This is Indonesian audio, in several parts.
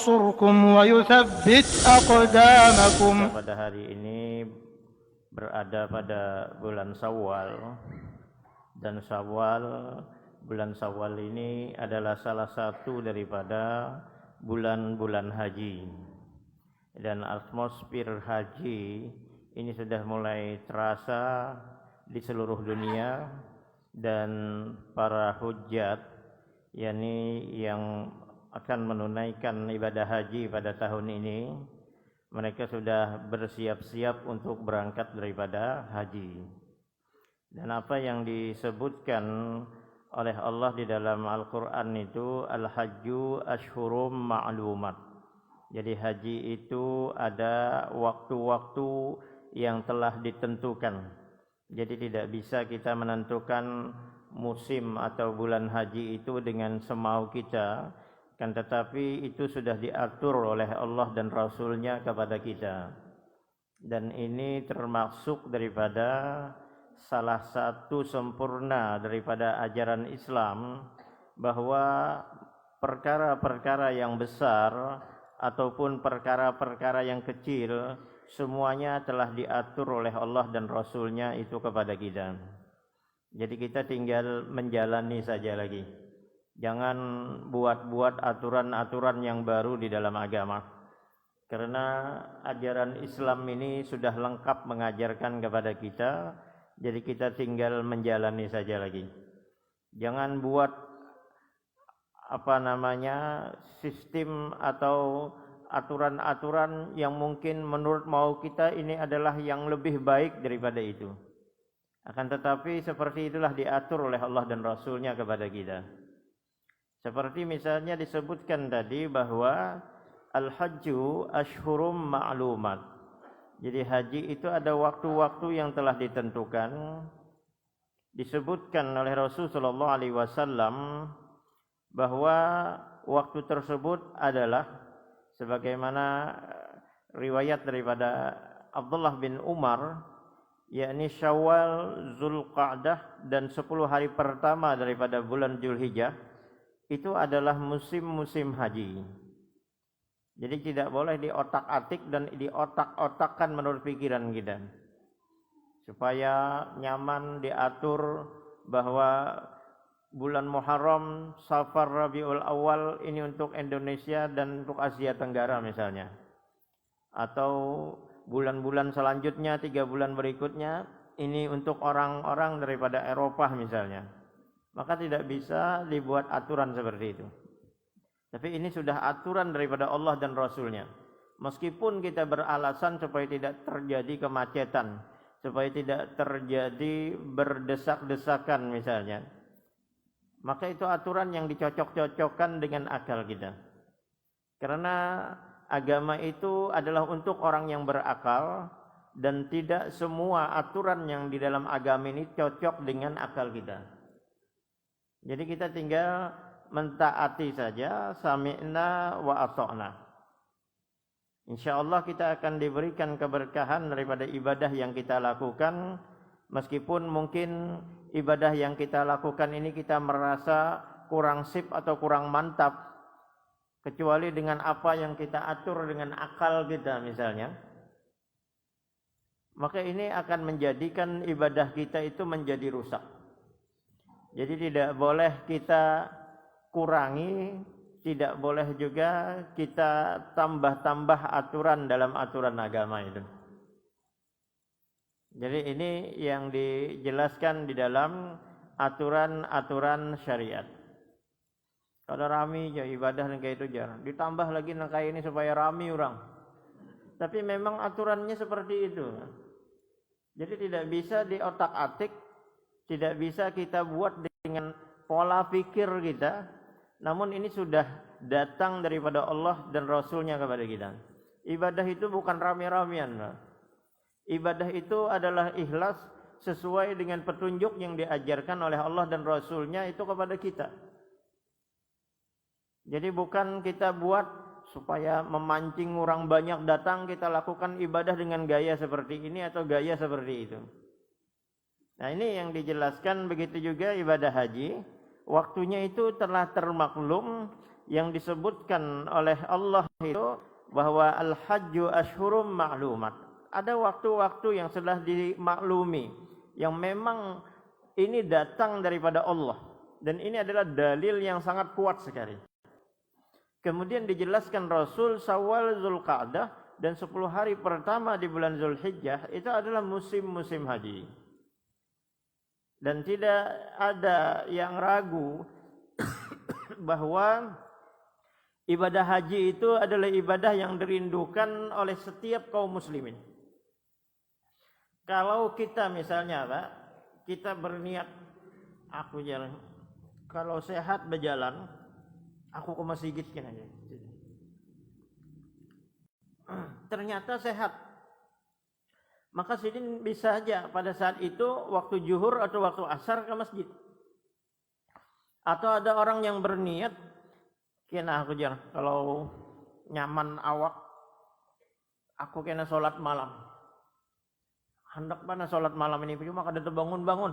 ينصركم ويثبت أقدامكم. Pada hari ini berada pada bulan Syawal, dan bulan Syawal ini adalah salah satu daripada bulan-bulan haji, dan atmosfer haji ini sudah mulai terasa di seluruh dunia, dan para hujjat yakni yang akan menunaikan ibadah haji pada tahun ini, mereka sudah bersiap-siap untuk berangkat daripada haji. Dan apa yang disebutkan oleh Allah di dalam Al-Quran itu, Al-Hajju Ashhurum Ma'lumat. Jadi haji itu ada waktu-waktu yang telah ditentukan. Jadi tidak bisa kita menentukan musim atau bulan haji itu dengan semau kita, kan tetapi itu sudah diatur oleh Allah dan Rasul-Nya kepada kita. Dan ini termasuk daripada salah satu sempurna daripada ajaran Islam, bahwa perkara-perkara yang besar ataupun perkara-perkara yang kecil semuanya telah diatur oleh Allah dan Rasul-Nya itu kepada kita. Jadi kita tinggal menjalani saja lagi. Jangan buat-buat aturan-aturan yang baru di dalam agama. Karena ajaran Islam ini sudah lengkap mengajarkan kepada kita, jadi kita tinggal menjalani saja lagi. Jangan buat sistem atau aturan-aturan yang mungkin menurut mau kita ini adalah yang lebih baik daripada itu. Akan tetapi seperti itulah diatur oleh Allah dan Rasul-Nya kepada kita. Seperti misalnya disebutkan tadi bahwa Al-Hajju Ashhurum Ma'lumat. Jadi haji itu ada waktu-waktu yang telah ditentukan. Disebutkan oleh Rasulullah SAW bahwa waktu tersebut adalah sebagaimana riwayat daripada Abdullah bin Umar, yakni Syawal, Zulqa'dah dan 10 hari pertama daripada bulan Zulhijjah itu adalah musim-musim haji. Jadi tidak boleh diotak-atik dan diotak-otakkan menurut pikiran kita. Supaya nyaman diatur bahwa bulan Muharram, Safar, Rabiul Awal ini untuk Indonesia dan untuk Asia Tenggara misalnya. Atau bulan-bulan selanjutnya, 3 bulan berikutnya ini untuk orang-orang daripada Eropa misalnya. Maka tidak bisa dibuat aturan seperti itu. Tapi ini sudah aturan daripada Allah dan Rasul-Nya. Meskipun kita beralasan supaya tidak terjadi kemacetan, supaya tidak terjadi berdesak-desakan misalnya, maka itu aturan yang dicocok-cocokkan dengan akal kita. Karena agama itu adalah untuk orang yang berakal, dan tidak semua aturan yang di dalam agama ini cocok dengan akal kita. Jadi kita tinggal mentaati saja, sami'na wa ata'na. Insyaallah kita akan diberikan keberkahan daripada ibadah yang kita lakukan, meskipun mungkin ibadah yang kita lakukan ini kita merasa kurang sip atau kurang mantap, kecuali dengan apa yang kita atur dengan akal kita misalnya. Maka ini akan menjadikan ibadah kita itu menjadi rusak. Jadi tidak boleh kita kurangi, tidak boleh juga kita tambah-tambah aturan dalam aturan agama itu. Jadi ini yang dijelaskan di dalam aturan-aturan syariat. Kalau rami ya ibadah dan kayak itu jarang. Ditambah lagi kayak ini supaya rami orang. Tapi memang aturannya seperti itu. Jadi tidak bisa diotak-atik, tidak bisa kita buat dengan pola pikir kita, namun ini sudah datang daripada Allah dan Rasul-Nya kepada kita. Ibadah itu bukan rame-ramean. Ibadah itu adalah ikhlas sesuai dengan petunjuk yang diajarkan oleh Allah dan Rasul-Nya itu kepada kita. Jadi bukan kita buat supaya memancing orang banyak datang, kita lakukan ibadah dengan gaya seperti ini atau gaya seperti itu. Nah ini yang dijelaskan. Begitu juga ibadah haji, waktunya itu telah termaklum, yang disebutkan oleh Allah itu bahwa al-hajju ashhurum ma'lumat. Ada waktu-waktu yang sudah dimaklumi, yang memang ini datang daripada Allah, dan ini adalah dalil yang sangat kuat sekali. Kemudian dijelaskan Rasul Syawal, Zulqa'dah dan 10 hari pertama di bulan Zulhijjah itu adalah musim-musim haji. Dan tidak ada yang ragu bahwa ibadah haji itu adalah ibadah yang dirindukan oleh setiap kaum muslimin. Kalau kita misalnya Pak, kita berniat, aku jalan, kalau sehat berjalan, aku ke masjid kan aja. Ternyata sehat, maka sidin bisa saja pada saat itu waktu zuhur atau waktu asar ke masjid. Atau ada orang yang berniat, kena aku jalan, kalau nyaman awak, aku kena sholat malam. Hendak mana sholat malam ini, cuma kada terbangun-bangun.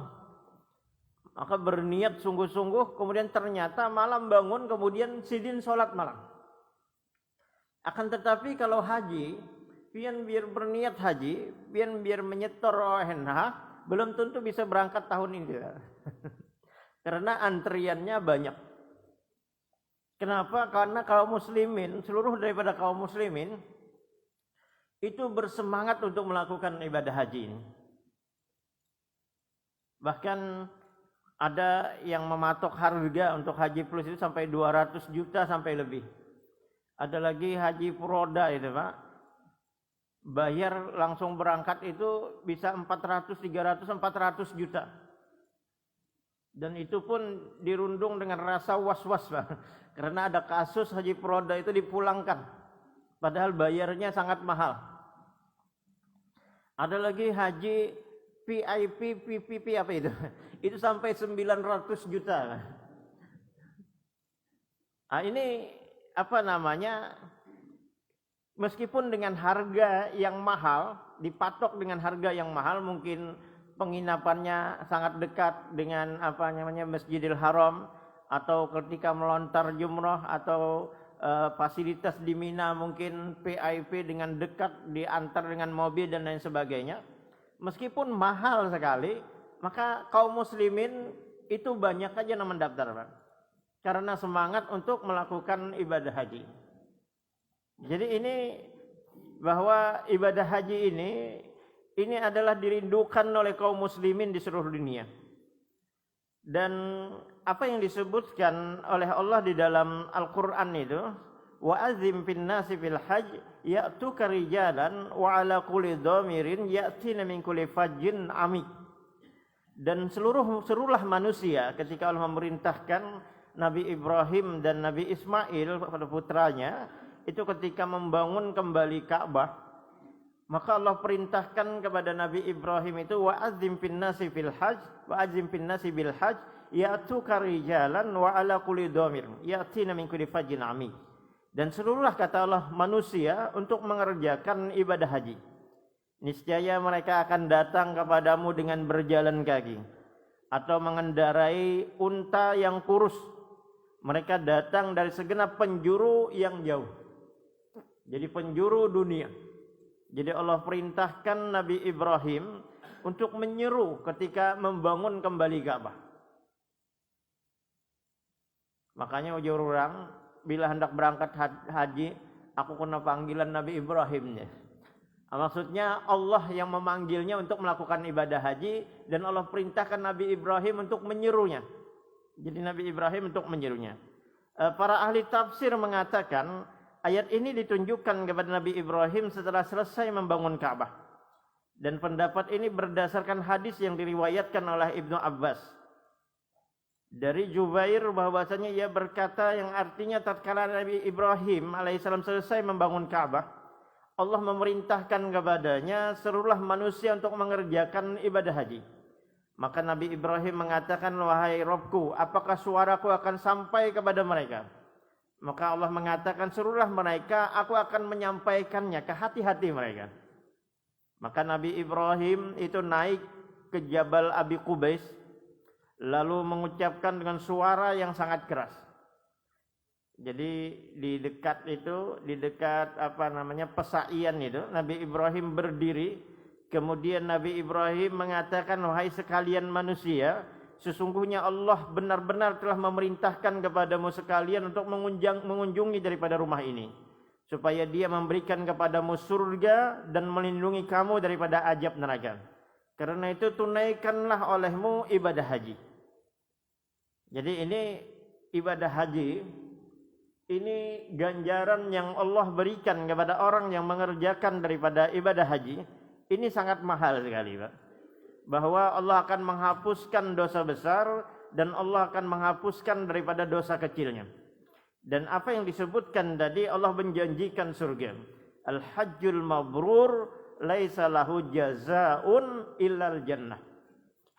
Maka berniat sungguh-sungguh, kemudian ternyata malam bangun, kemudian sidin sholat malam. Akan tetapi kalau haji, biar berniat haji, biar menyetor hendak, belum tentu bisa berangkat tahun ini. Karena antriannya banyak. Kenapa? Karena kaum muslimin, seluruh daripada kaum muslimin itu bersemangat untuk melakukan ibadah haji ini. Bahkan ada yang mematok harga untuk haji plus itu sampai 200 juta sampai lebih. Ada lagi haji furoda itu Pak, bayar langsung berangkat itu bisa 400, 300, 400 juta. Dan itu pun dirundung dengan rasa was-was Pak. Karena ada kasus haji furoda itu dipulangkan, padahal bayarnya sangat mahal. Ada lagi haji PIP, PPP apa itu? Itu sampai 900 juta. Nah, ini apa namanya? Meskipun dengan harga yang mahal, dipatok dengan harga yang mahal, mungkin penginapannya sangat dekat dengan apa namanya Masjidil Haram, atau ketika melontar jumrah, atau fasilitas di Mina mungkin PIP dengan dekat, diantar dengan mobil dan lain sebagainya. Meskipun mahal sekali, maka kaum muslimin itu banyak aja yang mendaftar Pak, karena semangat untuk melakukan ibadah haji. Jadi ini bahwa ibadah haji ini adalah dirindukan oleh kaum muslimin di seluruh dunia. Dan apa yang disebutkan oleh Allah di dalam Al-Quran itu, wa azim fin nasi fil hajj ya'tuka rijalan wa ala kulli dhamirin ya'tina min kulli fajjin amik. Dan seluruhlah manusia ketika Allah memerintahkan Nabi Ibrahim dan Nabi Ismail pada putranya itu ketika membangun kembali Ka'bah, maka Allah perintahkan kepada Nabi Ibrahim itu wa azim fin nasi fil hajj wa azim fin nasi bil hajj ya'tuka rijalan wa ala kulli dhamir ya'tina min kulli fajjin amik. Dan seluruhlah kata Allah manusia untuk mengerjakan ibadah haji. Niscaya mereka akan datang kepadamu dengan berjalan kaki atau mengendarai unta yang kurus. Mereka datang dari segenap penjuru yang jauh. Jadi penjuru dunia. Jadi Allah perintahkan Nabi Ibrahim untuk menyeru ketika membangun kembali Ka'bah. Makanya ujur orang bila hendak berangkat haji, aku kena panggilan Nabi Ibrahimnya. Maksudnya Allah yang memanggilnya untuk melakukan ibadah haji, dan Allah perintahkan Nabi Ibrahim untuk menyerunya. Jadi Nabi Ibrahim untuk menyerunya. Para ahli tafsir mengatakan ayat ini ditunjukkan kepada Nabi Ibrahim setelah selesai membangun Ka'bah. Dan pendapat ini berdasarkan hadis yang diriwayatkan oleh Ibnu Abbas. Dari Jubair bahwasanya ia berkata yang artinya tatkala Nabi Ibrahim alaihissalam selesai membangun Ka'bah, Allah memerintahkan kepadanya seluruh manusia untuk mengerjakan ibadah haji. Maka Nabi Ibrahim mengatakan, wahai Rabbku, apakah suaraku akan sampai kepada mereka? Maka Allah mengatakan, seluruh mereka aku akan menyampaikannya ke hati-hati mereka. Maka Nabi Ibrahim itu naik ke Jabal Abi Qubais, lalu mengucapkan dengan suara yang sangat keras, Jadi di dekat pesaian itu Nabi Ibrahim berdiri, kemudian Nabi Ibrahim mengatakan, wahai sekalian manusia, sesungguhnya Allah benar-benar telah memerintahkan kepadamu sekalian untuk mengunjungi daripada rumah ini, supaya Dia memberikan kepadamu surga dan melindungi kamu daripada azab neraka. Karena itu tunaikanlah olehmu ibadah haji. Jadi ini ibadah haji, ini ganjaran yang Allah berikan kepada orang yang mengerjakan daripada ibadah haji. Ini sangat mahal sekali, Pak. Bahwa Allah akan menghapuskan dosa besar dan Allah akan menghapuskan daripada dosa kecilnya. Dan apa yang disebutkan tadi, Allah menjanjikan surga. Al-hajjul mabrur laisa lahu jazaa'un illal jannah.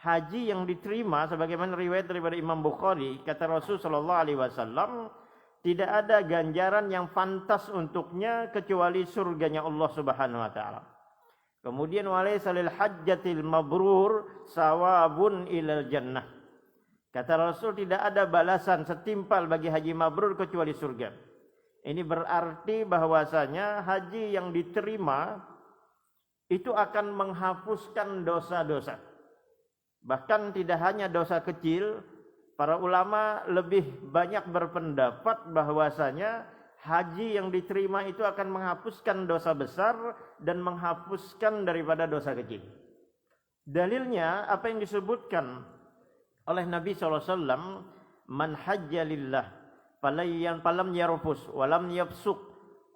Haji yang diterima sebagaimana riwayat daripada Imam Bukhari, kata Rasul sallallahu alaihi wasallam, tidak ada ganjaran yang pantas untuknya kecuali surganya Allah Subhanahu wa taala. Kemudian walaysa lil hajjatil mabrur sawabun ilal jannah. Kata Rasul, tidak ada balasan setimpal bagi haji mabrur kecuali surga. Ini berarti bahwasanya haji yang diterima itu akan menghapuskan dosa-dosa. Bahkan tidak hanya dosa kecil, para ulama lebih banyak berpendapat bahwasanya haji yang diterima itu akan menghapuskan dosa besar dan menghapuskan daripada dosa kecil. Dalilnya apa yang disebutkan oleh Nabi SAW, man hajja lillah falam yarfus walam yafsuk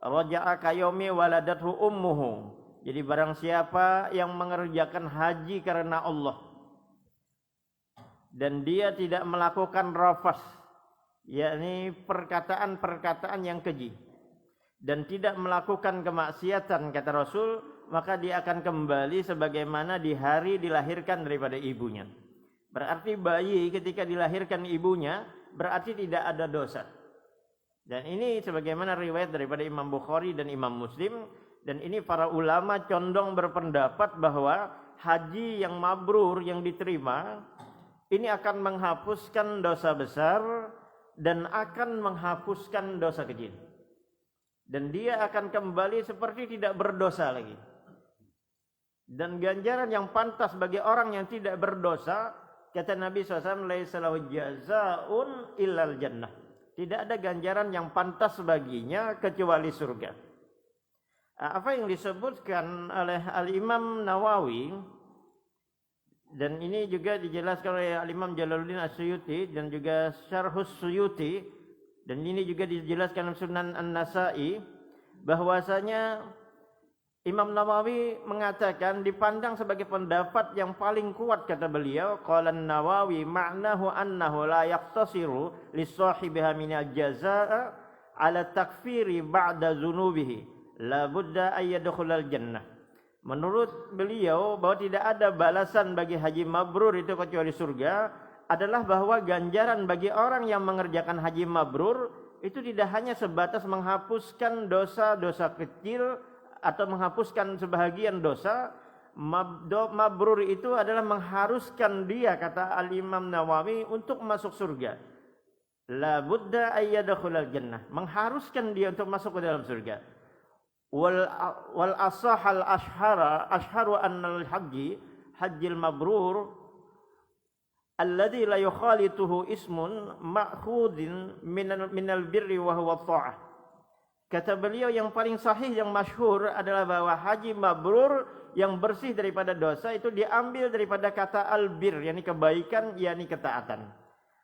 raja'a kayomi waladathu ummuhu. Jadi barang siapa yang mengerjakan haji karena Allah dan dia tidak melakukan rafas, yakni perkataan-perkataan yang keji, dan tidak melakukan kemaksiatan, kata Rasul, maka dia akan kembali sebagaimana di hari dilahirkan daripada ibunya. Berarti bayi ketika dilahirkan ibunya berarti tidak ada dosa. Dan ini sebagaimana riwayat daripada Imam Bukhari dan Imam Muslim, dan ini para ulama condong berpendapat bahwa haji yang mabrur yang diterima ini akan menghapuskan dosa besar dan akan menghapuskan dosa kecil. Dan dia akan kembali seperti tidak berdosa lagi. Dan ganjaran yang pantas bagi orang yang tidak berdosa, kata Nabi SAW, laisa lahu jazaa'un illal jannah. Tidak ada ganjaran yang pantas baginya kecuali surga. Apa yang disebutkan oleh Al-Imam Nawawi, dan ini juga dijelaskan oleh Al-Imam Jalaluddin As-Suyuti dan juga Syarhus Suyuti, dan ini juga dijelaskan Sunan An-Nasa'i, bahwasanya Imam Nawawi mengatakan dipandang sebagai pendapat yang paling kuat, kata beliau, qala An-Nawawi ma'nahu annahu la yaqtasiru lis-sahibiha minal jazaa' ala takfiri ba'da dzunubihi la budda ay yadkhulal jannah. Menurut beliau bahwa tidak ada balasan bagi haji mabrur itu kecuali surga, adalah bahwa ganjaran bagi orang yang mengerjakan haji mabrur itu tidak hanya sebatas menghapuskan dosa-dosa kecil atau menghapuskan sebahagian dosa. Mabrur itu adalah mengharuskan dia, kata Al-Imam Nawawi, untuk masuk surga. La budda ayyadkhulal jannah, mengharuskan dia untuk masuk ke dalam surga. Wal asahal ashharu annal hajjil mabrur alladhi la yukhalituhu ismun ma'khudin minal birri wa huwa tha'ah. Kata beliau yang paling sahih, yang masyhur adalah bahwa haji mabrur yang bersih daripada dosa itu diambil daripada kata albir, yakni kebaikan, yakni ketaatan.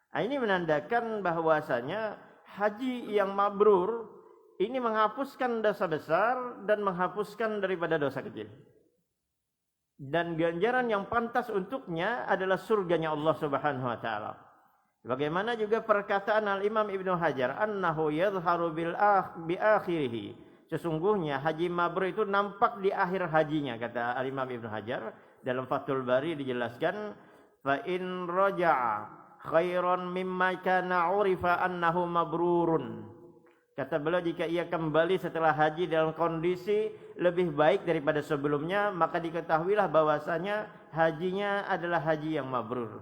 Nah, ini menandakan bahwasanya haji yang mabrur ini menghapuskan dosa besar dan menghapuskan daripada dosa kecil. Dan ganjaran yang pantas untuknya adalah surganya Allah Subhanahu wa taala. Bagaimana juga perkataan Al-Imam Ibnu Hajar, annahu yadhharu bi akhirih. Sesungguhnya haji mabrur itu nampak di akhir hajinya, kata Al-Imam Ibnu Hajar dalam Fathul Bari dijelaskan, fa in raja'a khairan mimma kana urifa annahu mabrurun. Kata beliau, jika ia kembali setelah haji dalam kondisi lebih baik daripada sebelumnya, maka diketahuilah bahwasanya hajinya adalah haji yang mabrur.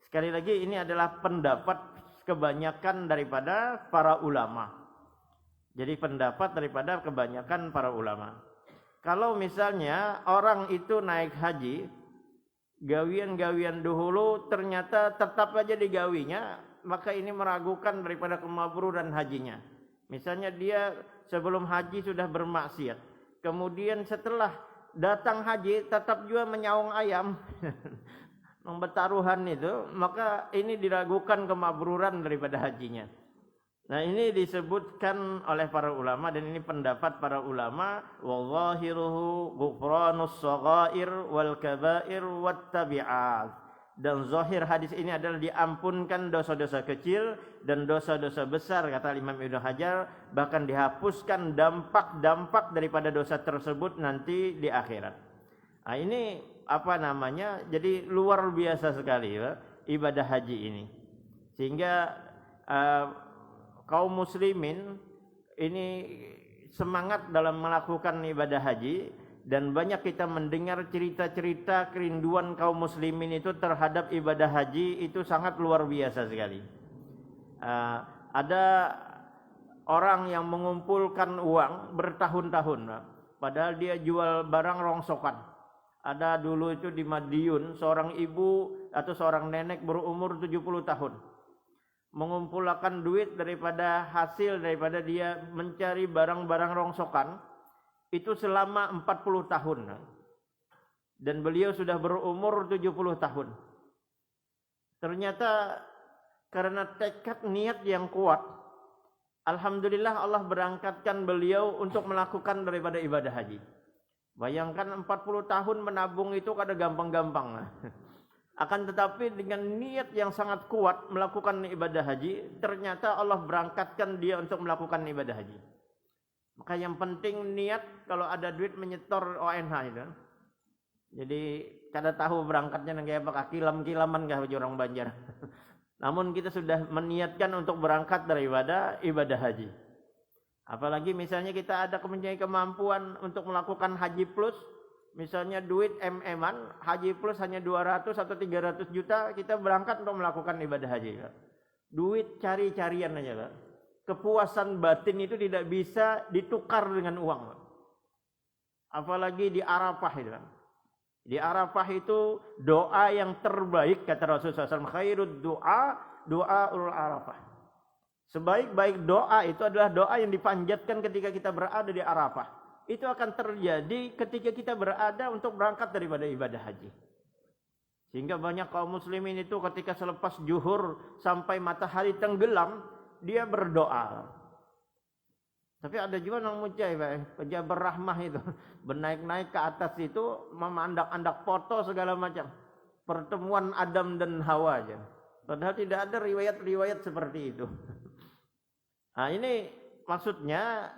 Sekali lagi, ini adalah pendapat kebanyakan daripada para ulama. Jadi pendapat daripada kebanyakan para ulama. Kalau misalnya orang itu naik haji, gawian-gawian dahulu ternyata tetap aja digawinya, maka ini meragukan daripada kemabruran hajinya. Misalnya dia sebelum haji sudah bermaksiat, kemudian setelah datang haji tetap juga menyaung ayam, membetaruhan itu, maka ini diragukan kemabruran daripada hajinya. Nah, ini disebutkan oleh para ulama dan ini pendapat para ulama, wallahiruhu ghufranus shaghair wal kabair wat tabi'at. Dan zahir hadis ini adalah diampunkan dosa-dosa kecil dan dosa-dosa besar, kata Imam Ibnu Hajar, bahkan dihapuskan dampak-dampak daripada dosa tersebut nanti di akhirat. Nah, ini apa namanya? Jadi luar biasa sekali ya, ibadah haji ini. Sehingga kaum muslimin ini semangat dalam melakukan ibadah haji, dan banyak kita mendengar cerita-cerita kerinduan kaum muslimin itu terhadap ibadah haji itu sangat luar biasa sekali. Ada orang yang mengumpulkan uang bertahun-tahun, padahal dia jual barang rongsokan. Ada dulu itu di Madiun seorang ibu atau seorang nenek berumur 70 tahun. Mengumpulkan duit daripada hasil daripada dia mencari barang-barang rongsokan itu selama 40 tahun. Dan beliau sudah berumur 70 tahun. Ternyata karena tekad niat yang kuat, alhamdulillah Allah berangkatkan beliau untuk melakukan daripada ibadah haji. Bayangkan 40 tahun menabung itu kada gampang-gampang. Akan tetapi dengan niat yang sangat kuat melakukan ibadah haji, ternyata Allah berangkatkan dia untuk melakukan ibadah haji. Maka yang penting niat, kalau ada duit menyetor ONH itu. Jadi kada tahu berangkatnya kayak apa, kilam-kilaman kah orang Banjar. Namun kita sudah meniatkan untuk berangkat daripada ibadah haji. Apalagi misalnya kita ada kemampuan untuk melakukan haji plus, misalnya duit MM-an, haji plus hanya 200 atau 300 juta, kita berangkat untuk melakukan ibadah haji. Duit cari-carian aja, Kak. Kepuasan batin itu tidak bisa ditukar dengan uang. Apalagi di Arafah itu. Di Arafah itu doa yang terbaik, kata Rasulullah SAW, khairud doa Arafah. Sebaik-baik doa itu adalah doa yang dipanjatkan ketika kita berada di Arafah. Itu akan terjadi ketika kita berada untuk berangkat daripada ibadah haji. Sehingga banyak kaum muslimin itu ketika selepas zuhur sampai matahari tenggelam, dia berdoa. Tapi ada juga yang mucai, pejabat rahmah itu, bernaik-naik ke atas itu, memandak-andak foto segala macam. Pertemuan Adam dan Hawa aja. Padahal tidak ada riwayat-riwayat seperti itu. Nah, ini maksudnya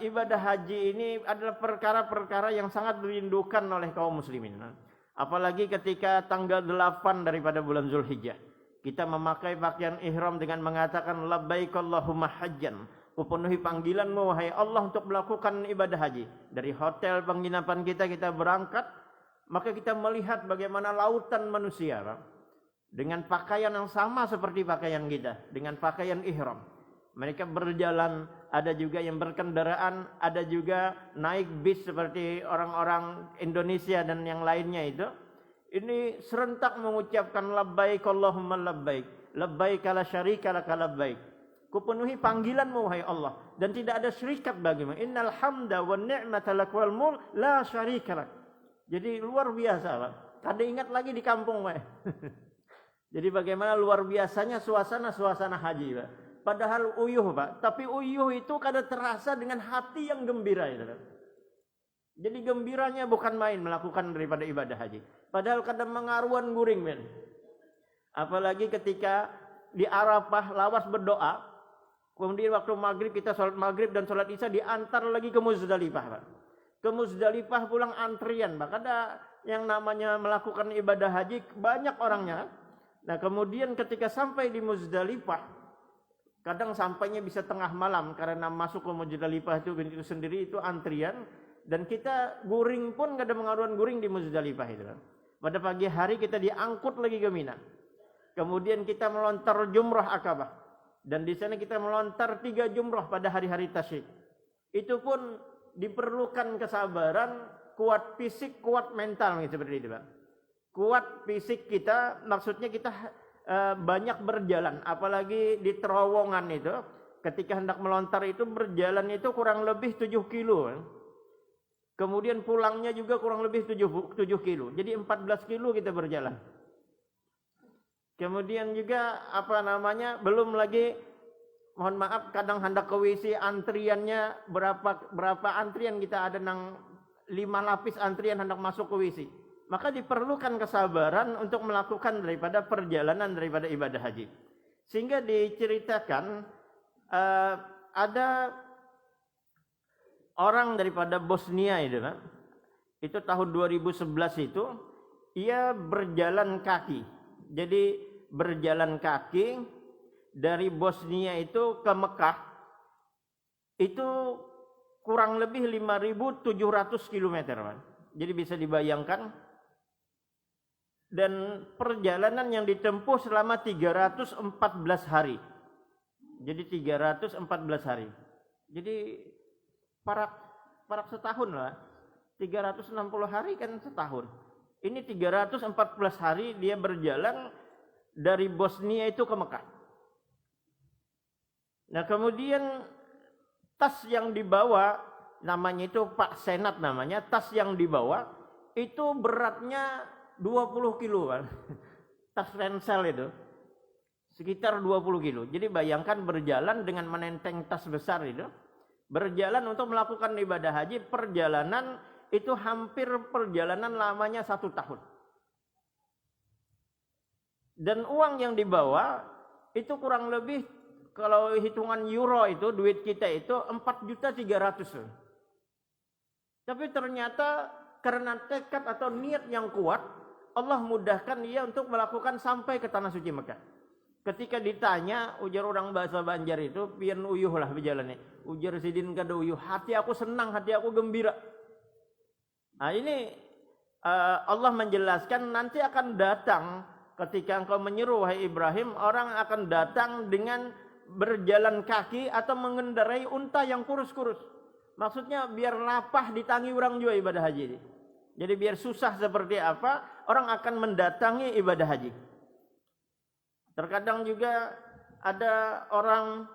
ibadah haji ini adalah perkara-perkara yang sangat dirindukan oleh kaum muslimin. Apalagi ketika tanggal 8 daripada bulan Zulhijjah. Kita memakai pakaian ihram dengan mengatakan labbaik Allahumma hajjan. Kupenuhi panggilanmu wahai Allah untuk melakukan ibadah haji. Dari hotel penginapan kita berangkat, maka kita melihat bagaimana lautan manusia, dengan pakaian yang sama seperti pakaian kita, dengan pakaian ihram. Mereka berjalan, ada juga yang berkendaraan, ada juga naik bis seperti orang-orang Indonesia dan yang lainnya itu. Ini serentak mengucapkan labbaik Allahumma labbaik, labbaik la syarika laka labbaik. Kupenuhi panggilanmu wahai Allah dan tidak ada syirikat bagimu. Innal hamda wan ni'mata lak wal mulk la syarika lak. Jadi luar biasa, Pak. Kada ingat lagi di kampung, Pak. Jadi bagaimana luar biasanya suasana haji, Pak. Padahal uyuh, Pak. Tapi uyuh itu kada terasa dengan hati yang gembira itu, Pak. Jadi gembiranya bukan main melakukan daripada ibadah haji. Padahal kadang mengaruan guring, men. Apalagi ketika di Arafah lawas berdoa, kemudian waktu maghrib kita sholat maghrib dan sholat isya diantar lagi ke Muzdalifah, Pak. Ke Muzdalifah pulang antrian, Pak. Ada yang namanya melakukan ibadah haji banyak orangnya. Nah, kemudian ketika sampai di Muzdalifah, kadang sampainya bisa tengah malam karena masuk ke Muzdalifah itu sendiri itu antrian. Dan kita guring pun gak ada mengaruan guring di Muzdalifah itu. Pada pagi hari kita diangkut lagi ke Mina. Kemudian kita melontar jumrah Akabah. Dan di sana kita melontar 3 jumrah pada hari-hari tasyrik. Itu pun diperlukan kesabaran, kuat fisik, kuat mental seperti itu, Pak. Kuat fisik kita, maksudnya kita banyak berjalan, apalagi di terowongan itu, ketika hendak melontar itu berjalan itu kurang lebih 7 kilo. Kemudian pulangnya juga kurang lebih 7 kilo. Jadi 14 kilo kita berjalan. Kemudian juga belum lagi, mohon maaf, kadang hendak ke WC antriannya berapa antrian kita ada 5 lapis antrian hendak masuk ke WC. Maka diperlukan kesabaran untuk melakukan daripada perjalanan daripada ibadah haji. Sehingga diceritakan ada orang daripada Bosnia itu tahun 2011 itu ia berjalan kaki. Jadi berjalan kaki dari Bosnia itu ke Mekah itu kurang lebih 5.700 km. Jadi bisa dibayangkan, dan perjalanan yang ditempuh selama 314 hari. Jadi 314 hari. Jadi parak setahun lah. 360 hari kan setahun. Ini 314 hari dia berjalan dari Bosnia itu ke Mekah. Nah, kemudian tas yang dibawa, namanya itu Pak Senat namanya, tas yang dibawa itu beratnya 20 kilo kan. Tas ransel itu sekitar 20 kilo. Jadi bayangkan berjalan dengan menenteng tas besar itu, berjalan untuk melakukan ibadah haji. Perjalanan itu hampir perjalanan lamanya 1 tahun. Dan uang yang dibawa itu kurang lebih, kalau hitungan euro itu, duit kita itu 4.300.000. Tapi ternyata karena tekad atau niat yang kuat, Allah mudahkan dia untuk melakukan sampai ke tanah suci Mekah. Ketika ditanya, ujar orang bahasa Banjar itu, pian uyuh lah berjalannya. Ujar sidin kada uyuh, hati aku senang, hati aku gembira. Nah ini Allah menjelaskan nanti akan datang, ketika engkau menyeru wahai Ibrahim, orang akan datang dengan berjalan kaki atau mengendarai unta yang kurus-kurus. Maksudnya biar lapah ditangi orang juga ibadah haji ini. Jadi biar susah seperti apa, orang akan mendatangi ibadah haji. Terkadang juga ada orang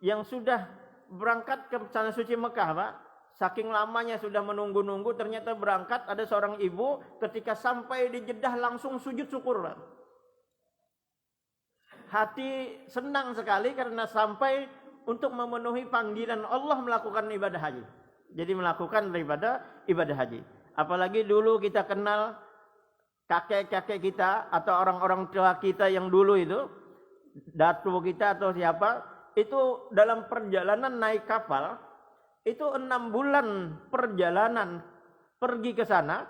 yang sudah berangkat ke tanah suci Mekah, Pak. Saking lamanya sudah menunggu-nunggu, ternyata berangkat, ada seorang ibu ketika sampai di Jeddah langsung sujud syukur, Pak. Hati senang sekali karena sampai untuk memenuhi panggilan Allah melakukan ibadah haji. Jadi melakukan daripada ibadah haji. Apalagi dulu kita kenal kakek-kakek kita atau orang-orang tua kita yang dulu itu, datu kita atau siapa, itu dalam perjalanan naik kapal, itu 6 bulan perjalanan pergi ke sana,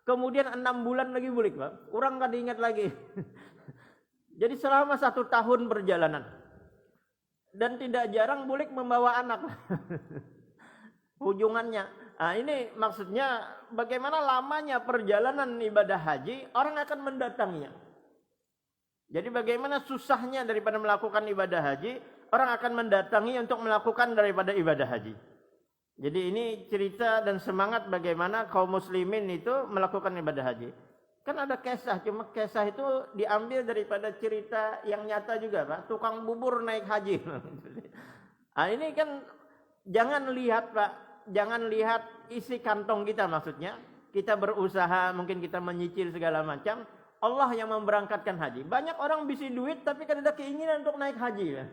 kemudian 6 bulan lagi balik, Pak. Orang nggak diingat lagi. Jadi selama 1 tahun perjalanan. Dan tidak jarang bulik membawa anak. Ujungannya. Nah ini maksudnya bagaimana lamanya perjalanan ibadah haji, orang akan mendatanginya. Jadi bagaimana susahnya daripada melakukan ibadah haji, orang akan mendatangi untuk melakukan daripada ibadah haji. Jadi ini cerita dan semangat bagaimana kaum muslimin itu melakukan ibadah haji. Kan ada kisah, cuma kisah itu diambil daripada cerita yang nyata juga, Pak. Tukang bubur naik haji. Nah ini kan jangan lihat, Pak, jangan lihat isi kantong kita maksudnya. Kita berusaha, mungkin kita menyicil segala macam. Allah yang memberangkatkan haji. Banyak orang bisi duit tapi kan ada keinginan untuk naik haji. Ya.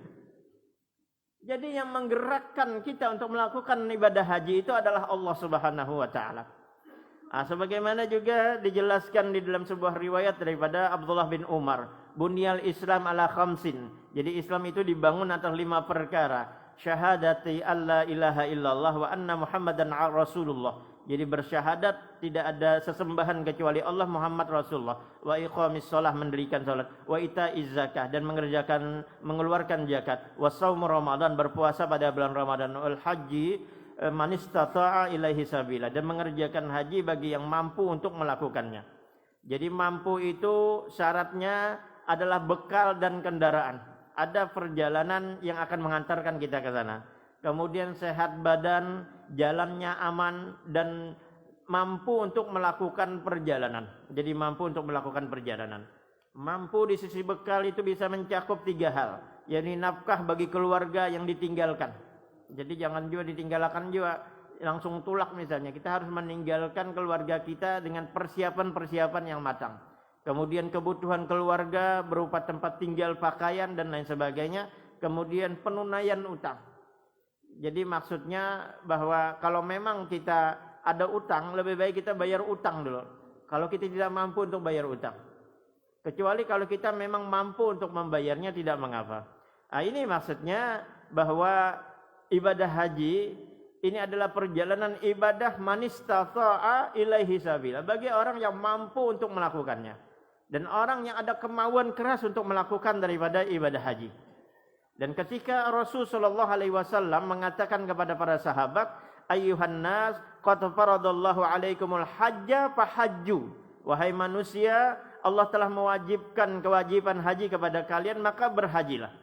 Jadi yang menggerakkan kita untuk melakukan ibadah haji itu adalah Allah Subhanahu wa taala. Nah, sebagaimana juga dijelaskan di dalam sebuah riwayat daripada Abdullah bin Umar, bunyal Islam ala khamsin. Jadi Islam itu dibangun atas 5 perkara. Syahadati alla ilaha illallah wa anna Muhammadan Rasulullah. Jadi bersyahadat tidak ada sesembahan kecuali Allah, Muhammad Rasulullah. Wa iqamis shalah, mendirikan salat. Wa itaiz zakah, dan mengeluarkan zakat. Wa shaum Ramadan, berpuasa pada bulan Ramadan. Wal haji man istata'a ilaihi sabila, dan mengerjakan haji bagi yang mampu untuk melakukannya. Jadi mampu itu syaratnya adalah bekal dan kendaraan. ada perjalanan yang akan mengantarkan kita ke sana. Kemudian sehat badan, jalannya aman dan mampu untuk melakukan perjalanan. Jadi mampu untuk melakukan perjalanan. Mampu di sisi bekal itu bisa mencakup 3 hal, yakni nafkah bagi keluarga yang ditinggalkan. Jadi jangan juga ditinggalkan juga langsung tulak misalnya. Kita harus meninggalkan keluarga kita dengan persiapan-persiapan yang matang. Kemudian kebutuhan keluarga berupa tempat tinggal, pakaian dan lain sebagainya. Kemudian penunaian utang. Jadi maksudnya bahwa kalau memang kita ada utang, lebih baik kita bayar utang dulu. Kalau kita tidak mampu untuk bayar utang. Kecuali kalau kita memang mampu untuk membayarnya, tidak mengapa. Nah, ini maksudnya bahwa ibadah haji ini adalah perjalanan ibadah manistata'a ilaihi sabila, bagi orang yang mampu untuk melakukannya. Dan orang yang ada kemauan keras untuk melakukan daripada ibadah haji. Dan ketika Rasul sallallahu alaihi wasallam mengatakan kepada para sahabat, ayyuhan nas qad faradallahu alaikumul hajja fahajju. Wahai manusia, Allah telah mewajibkan kewajiban haji kepada kalian, maka berhajilah.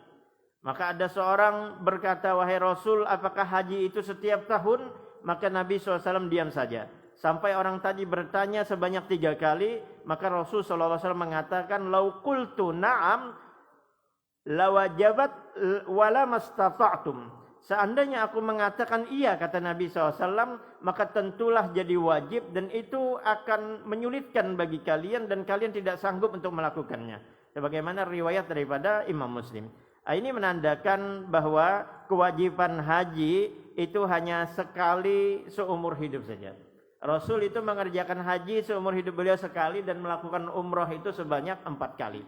Maka ada seorang berkata, wahai Rasul, apakah haji itu setiap tahun? Maka Nabi SAW diam saja. Sampai orang tadi bertanya sebanyak 3 kali, maka Rasul SAW mengatakan, lau qultu na'am lawajabat wala mastata'tum. Seandainya aku mengatakan iya, kata Nabi SAW, maka tentulah jadi wajib dan itu akan menyulitkan bagi kalian dan kalian tidak sanggup untuk melakukannya. Sebagaimana riwayat daripada Imam Muslim. Ini menandakan bahwa kewajiban haji itu hanya sekali seumur hidup saja. Rasul itu mengerjakan haji seumur hidup beliau sekali dan melakukan umrah itu sebanyak 4 kali.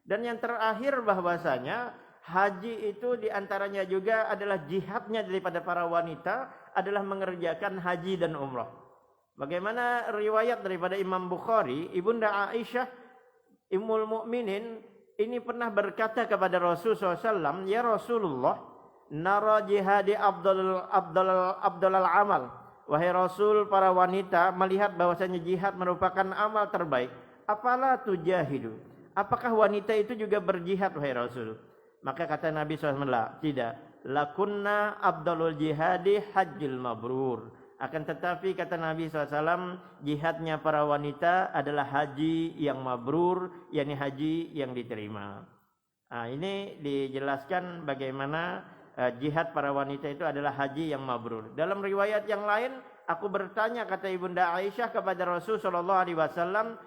Dan yang terakhir bahwasanya haji itu diantaranya juga adalah jihadnya daripada para wanita adalah mengerjakan haji dan umrah. Bagaimana riwayat daripada Imam Bukhari, Ibunda Aisyah Ummul Mukminin ini pernah berkata kepada Rasul SAW, ya Rasulullah, nara jihadi abdalal amal. Wahai Rasul, para wanita melihat bahwasanya jihad merupakan amal terbaik. Apalah tujahidu? Apakah wanita itu juga berjihad, wahai Rasul? Maka kata Nabi SAW, tidak. Lakunna abdalul jihadi hajjil mabrur. Akan tetapi kata Nabi SAW, jihadnya para wanita adalah haji yang mabrur, yakni haji yang diterima. Nah, ini dijelaskan bagaimana jihad para wanita itu adalah haji yang mabrur. Dalam riwayat yang lain, aku bertanya, kata Ibunda Aisyah kepada Rasul SAW,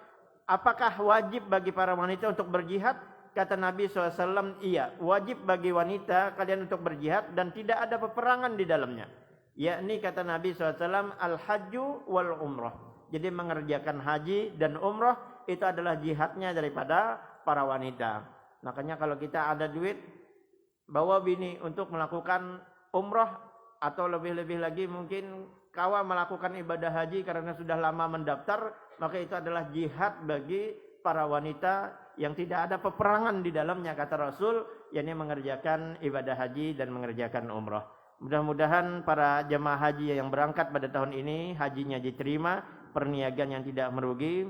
apakah wajib bagi para wanita untuk berjihad? Kata Nabi SAW, iya, wajib bagi wanita kalian untuk berjihad dan tidak ada peperangan di dalamnya. Yakni kata Nabi SAW, al-hajju wal umrah. Jadi mengerjakan haji dan umrah itu adalah jihadnya daripada para wanita. Makanya kalau kita ada duit, bawa bini untuk melakukan umrah, atau lebih-lebih lagi mungkin kawa melakukan ibadah haji karena sudah lama mendaftar, maka itu adalah jihad bagi para wanita yang tidak ada peperangan di dalamnya, kata Rasul, yakni mengerjakan ibadah haji dan mengerjakan umrah. Mudah-mudahan para jemaah haji yang berangkat pada tahun ini hajinya diterima, perniagaan yang tidak merugi,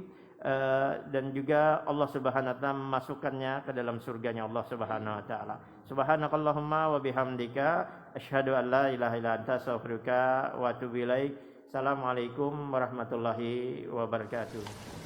dan juga Allah Subhanahu wa taala memasukkannya ke dalam surganya Allah Subhanahu wa taala. Subhanakallahumma wa bihamdika asyhadu an la ilaha illa anta astaghfiruka wa atubu ilaik. Assalamualaikum warahmatullahi wabarakatuh.